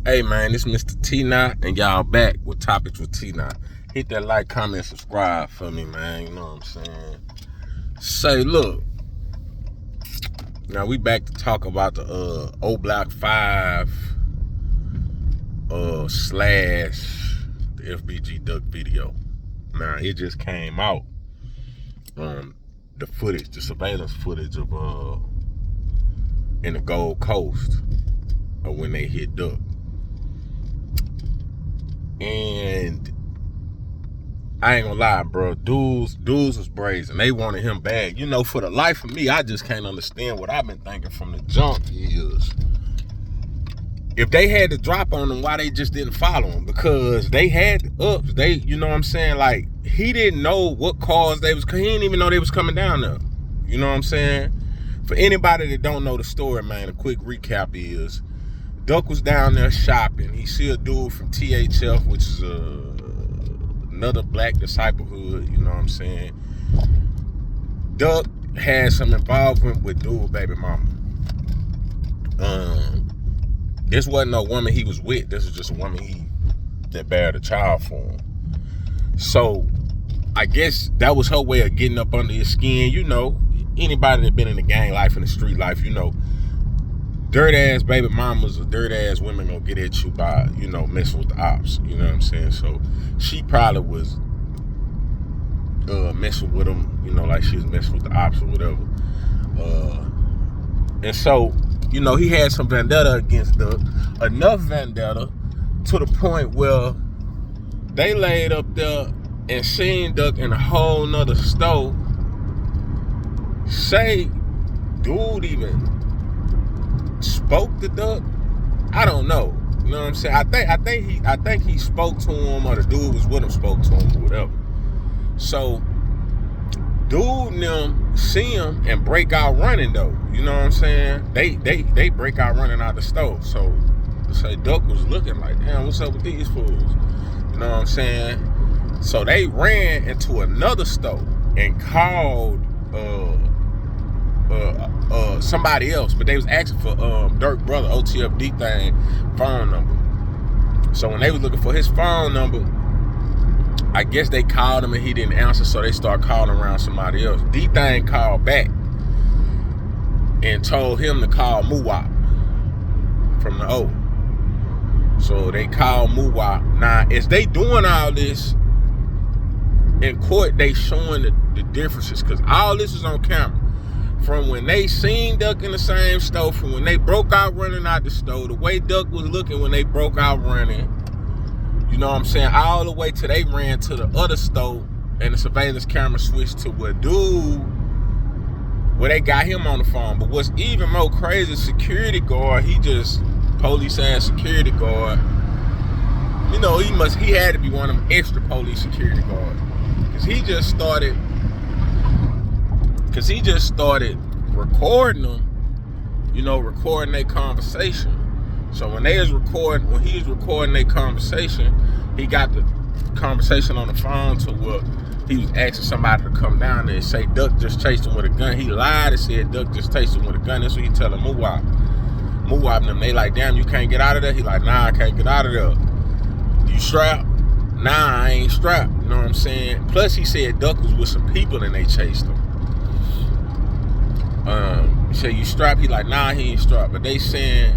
Hey man, this is Mr. T9 and y'all back with Topics with T9. Hit that like, comment, subscribe for me, man. You know what I'm saying? Say, look. Now we back to talk about the O Block 5 slash the FBG Duck video. Now it just came out. The footage, the surveillance footage of in the Gold Coast of when they hit Duck. And I ain't gonna lie, bro. Dudes was brazen. They wanted him bad. You know, for the life of me, I just can't understand what I've been thinking from the jump is if they had to drop on him, why they just didn't follow him? Because they had ups. They, you know what I'm saying? Like, he didn't know what cars they was, he didn't even know they was coming down there. You know what I'm saying? For anybody that don't know the story, man, a quick recap is Duck was down there shopping. He see a dude from THF, which is another black disciplehood, you know what I'm saying? Duck had some involvement with dude baby mama. This wasn't no woman he was with. This was just a woman that bared a child for him. So I guess that was her way of getting up under his skin. You know, anybody that been in the gang life and the street life, you know, dirt ass baby mamas or dirt ass women gonna get at you by, you know, messing with the ops. You know what I'm saying? So she probably was messing with him, you know, like she was messing with the ops or whatever. And so, you know, he had some vendetta against Duck, enough vendetta to the point where they laid up there and seen Duck in a whole nother store. Say, dude even spoke to Duck. I don't know. You know what I'm saying? I think he spoke to him, or the dude was with him spoke to him or whatever. So dude and them see him and break out running though. You know what I'm saying? They break out running out the store. So say Duck was looking like, damn, what's up with these fools? You know what I'm saying? So they ran into another store and called somebody else, but they was asking for Dirk brother, OTFD thing, phone number. So when they was looking for his phone number, I guess they called him and he didn't answer, so they started calling around somebody else. D-Thing called back and told him to call Muwap from the O. So they called Muwap. Now, as they doing all this in court, they showing the differences, because all this is on camera. From when they seen Duck in the same store, from when they broke out running out the store, the way Duck was looking when they broke out running, you know what I'm saying, all the way till they ran to the other store and the surveillance camera switched to where they got him on the phone. But what's even more crazy, security guard, police ass security guard, you know, he had to be one of them extra police security guards. Because he just started recording them, you know, recording their conversation. So when he was recording their conversation, he got the conversation on the phone to where he was asking somebody to come down there and say Duck just chased him with a gun. He lied and said Duck just chased him with a gun. That's what he telling Muwap. Muwap and them, they like, damn, you can't get out of there? He like, nah, I can't get out of there. You strapped? Nah, I ain't strapped. You know what I'm saying? Plus he said Duck was with some people and they chased him. He said, you strapped? He like, nah, he ain't strapped. But they saying,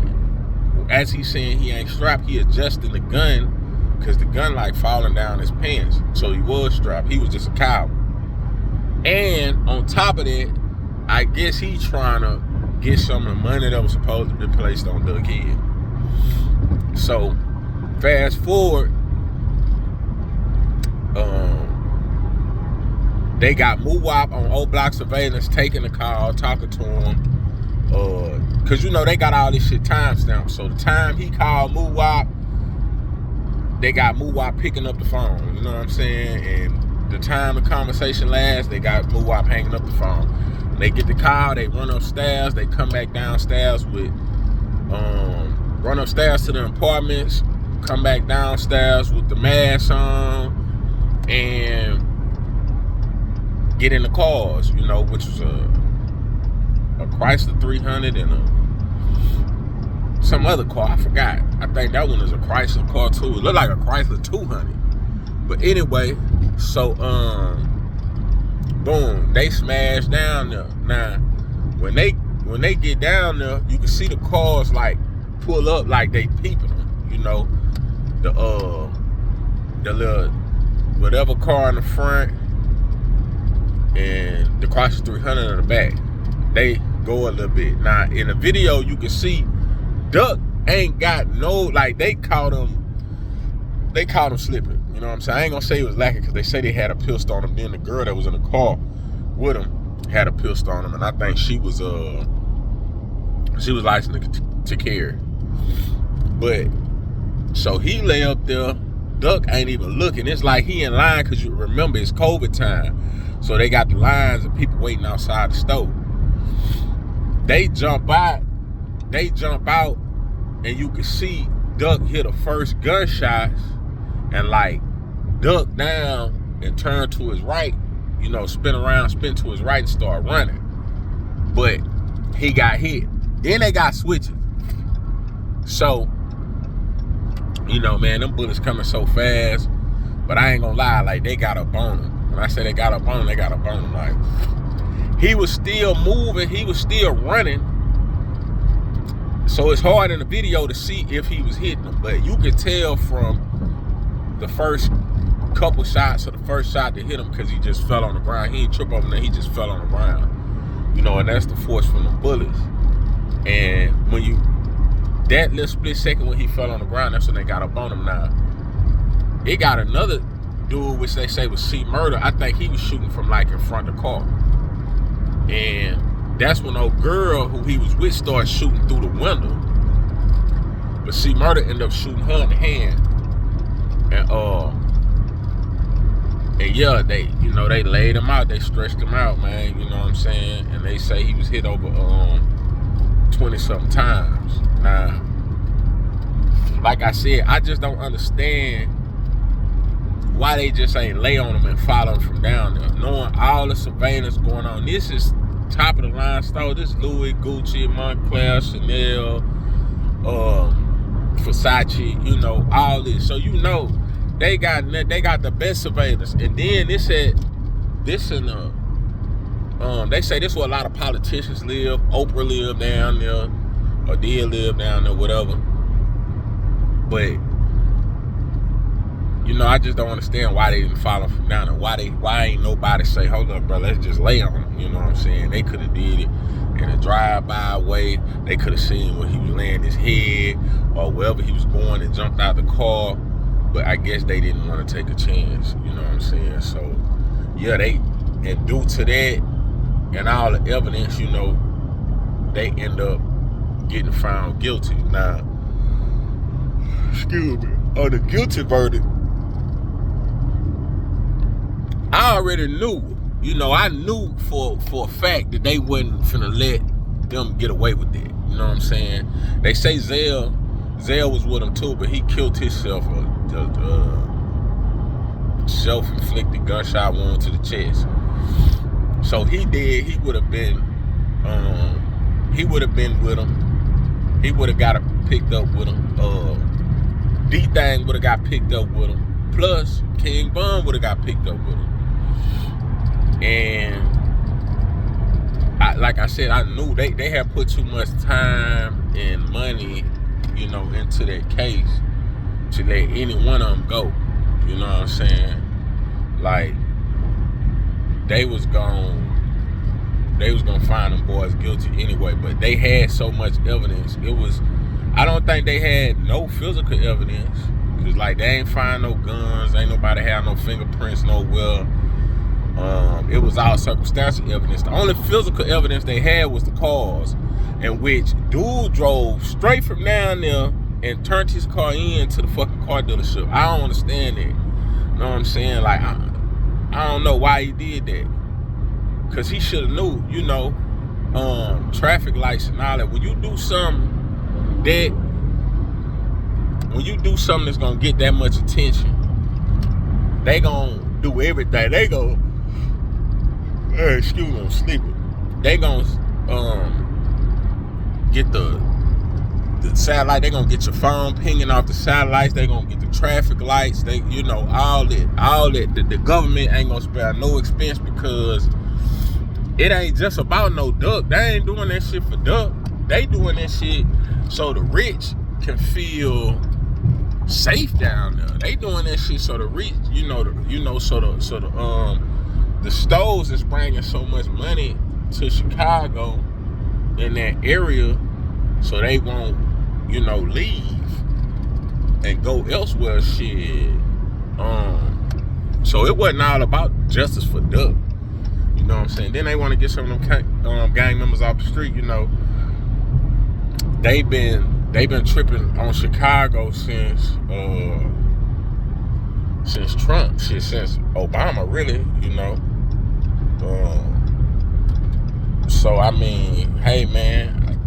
as he's saying he ain't strapped, he adjusting the gun because the gun like falling down his pants. So he was strapped. He was just a coward. And on top of that, I guess he trying to get some of the money that was supposed to be placed on Duck head. So fast forward, they got Muwap on O Block surveillance taking the call, talking to him. Cause you know they got all this shit timestamped. So the time he called Muwap, they got Muwap picking up the phone. You know what I'm saying? And the time the conversation lasts, they got Muwap hanging up the phone. When they get the call, they run upstairs. They come back downstairs run upstairs to the apartments, come back downstairs with the mask on, and get in the cars. You know, which was a Chrysler 300 and a some other car. I forgot. I think that one is a Chrysler car too. It looked like a Chrysler 200. But anyway, so boom, they smashed down there. Now, when they get down there, you can see the cars like pull up like they peeping them. You know, the little whatever car in the front and the Chrysler 300 in the back. They go a little bit. Now in the video you can see Duck ain't got no, like they caught him slipping. You know what I'm saying? I ain't gonna say he was lacking because they say they had a pistol on him. Then the girl that was in the car with him had a pistol on him, and I think she was licensed to carry. But so he lay up there. Duck ain't even looking. It's like he in line because you remember it's COVID time, so they got the lines of people waiting outside the store. They jump out, and you can see Duck hit the first gunshots and like duck down and turn to his right, you know, spin to his right and start running. But he got hit. Then they got switches. So, you know, man, them bullets coming so fast, but I ain't gonna lie, like they got up on him. When I say they got up on him, they got up on him. Like, he was still moving, he was still running. So it's hard in the video to see if he was hitting them, but you could tell from the first couple shots or the first shot that hit him because he just fell on the ground. He ain't trip over there, he just fell on the ground. You know, and that's the force from the bullets. And when you, that little split second when he fell on the ground, that's when they got up on him. Now, it got another dude, which they say was Mvrder. I think he was shooting from like in front of the car. And that's when old girl who he was with started shooting through the window. But Mvrder ended up shooting her in the hand. And yeah, they laid him out, they stretched him out, man, you know what I'm saying? And they say he was hit over 20-something times. Now, like I said, I just don't understand why they just ain't lay on him and follow him from down there, knowing all the surveillance going on. This is top of the line store. This is Louis, Gucci, Montclair, Chanel, Versace, you know, all this. So you know they got the best surveillance. And then they say this where a lot of politicians live. Oprah lived down there, or did live down there, whatever. But you know, I just don't understand why they didn't follow him from down there. Why ain't nobody say, hold up, bro, let's just lay on him. You know what I'm saying? They could have did it in a drive-by way. They could have seen where he was laying his head or wherever he was going and jumped out the car. But I guess they didn't want to take a chance. You know what I'm saying? So, yeah, and due to that and all the evidence, you know, they end up getting found guilty. Now, excuse me, on the guilty verdict, I already knew, you know, I knew for a fact that they wasn't finna let them get away with it. You know what I'm saying? They say Zell was with him too, but he killed himself, self-inflicted gunshot wound to the chest. So he would have been with him. He would have got picked up with him. D-Thang would have got picked up with him. Plus, King Bun would have got picked up with him. And like I said, I knew they had put too much time and money, you know, into that case to let any one of them go. You know what I'm saying? Like, they was gonna find them boys guilty anyway, but they had so much evidence. I don't think they had no physical evidence, because like they ain't find no guns, ain't nobody had no fingerprints nowhere. It was all circumstantial evidence. The only physical evidence they had was the cars, in which dude drove straight from down there and turned his car in to the fucking car dealership. I don't understand that. You know what I'm saying? Like, I don't know why he did that. Because he should have knew, you know, traffic lights and all that. When you do something that's going to get that much attention, they going to do everything. They go, excuse me, I'm sleeping. They going to get the the satellite, they gonna get your phone pinging off the satellites, they gonna get the traffic lights, they, you know, all that. The government ain't gonna spare no expense, because it ain't just about no duck. They ain't doing that shit for duck. They doing that shit so the rich can feel safe down there. They doing that shit so the rich, so the stores is bringing so much money to Chicago in that area, so they won't, leave and go elsewhere. Shit. So it wasn't all about justice for duck. You know what I'm saying? Then they want to get some of them gang members off the street. They've been tripping on Chicago since Trump, since Obama, really. So I mean, hey man,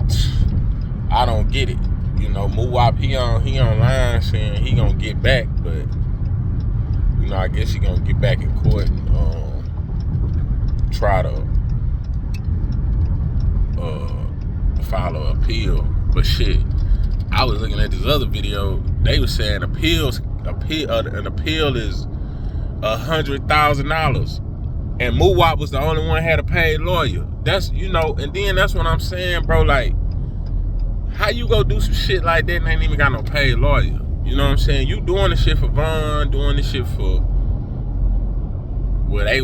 I don't get it. Muwap, he online saying he gonna get back, but I guess he gonna get back in court and try to file an appeal. But shit, I was looking at this other video. They were saying an appeal is $100,000, and Muwap was the only one had a paid lawyer. That's and then that's what I'm saying, bro. Like, how you go do some shit like that and ain't even got no paid lawyer? You know what I'm saying? You doing the shit for Vaughn, doing the shit for, well, they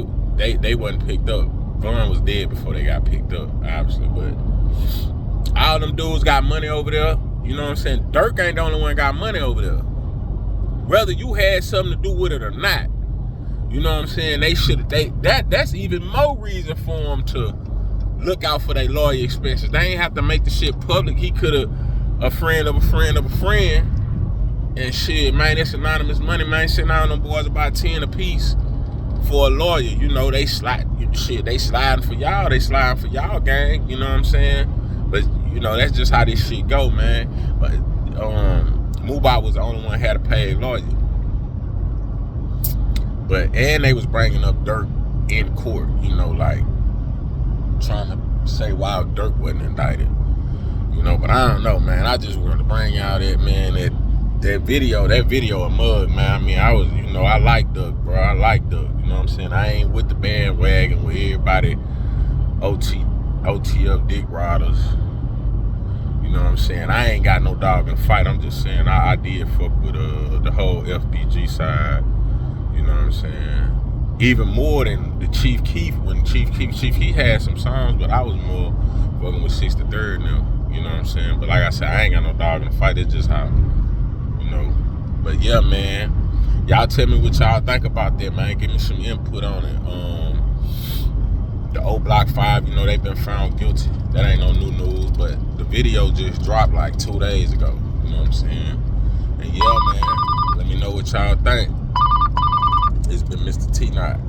wasn't picked up. Vaughn was dead before they got picked up, obviously, but all them dudes got money over there. You know what I'm saying? Dirk ain't the only one got money over there. Whether you had something to do with it or not, you know what I'm saying? That's even more reason for them to look out for their lawyer expenses. They ain't have to make the shit public. He could have a friend of a friend of a friend, and shit, man, it's anonymous money, man. Sitting out on them boys about 10 a piece for a lawyer. They sliding for y'all. They sliding for y'all, gang. You know what I'm saying? But that's just how this shit go, man. But Muwap was the only one who had a paid lawyer. And they was bringing up Dirk in court, like trying to say why Dirk wasn't indicted. But I don't know, man. I just wanted to bring out that, man, that video of Mug, man. I mean, I was, I like Dirk, bro. I like Dirk. You know what I'm saying? I ain't with the bandwagon with everybody OTF dick riders. You know what I'm saying? I ain't got no dog in the fight. I'm just saying I did fuck with the whole FBG side. You know what I'm saying? Even more than the Chief Keef. When Chief Keef had some songs, but I was more fucking with 63rd now. You know what I'm saying? But like I said, I ain't got no dog in the fight. It's just how, But yeah, man. Y'all tell me what y'all think about that, man. Give me some input on it. The old Block 5, they've been found guilty. That ain't no new news, but the video just dropped like 2 days ago. You know what I'm saying? And yeah, man, let me know what y'all think. It's been Mr. T Knot.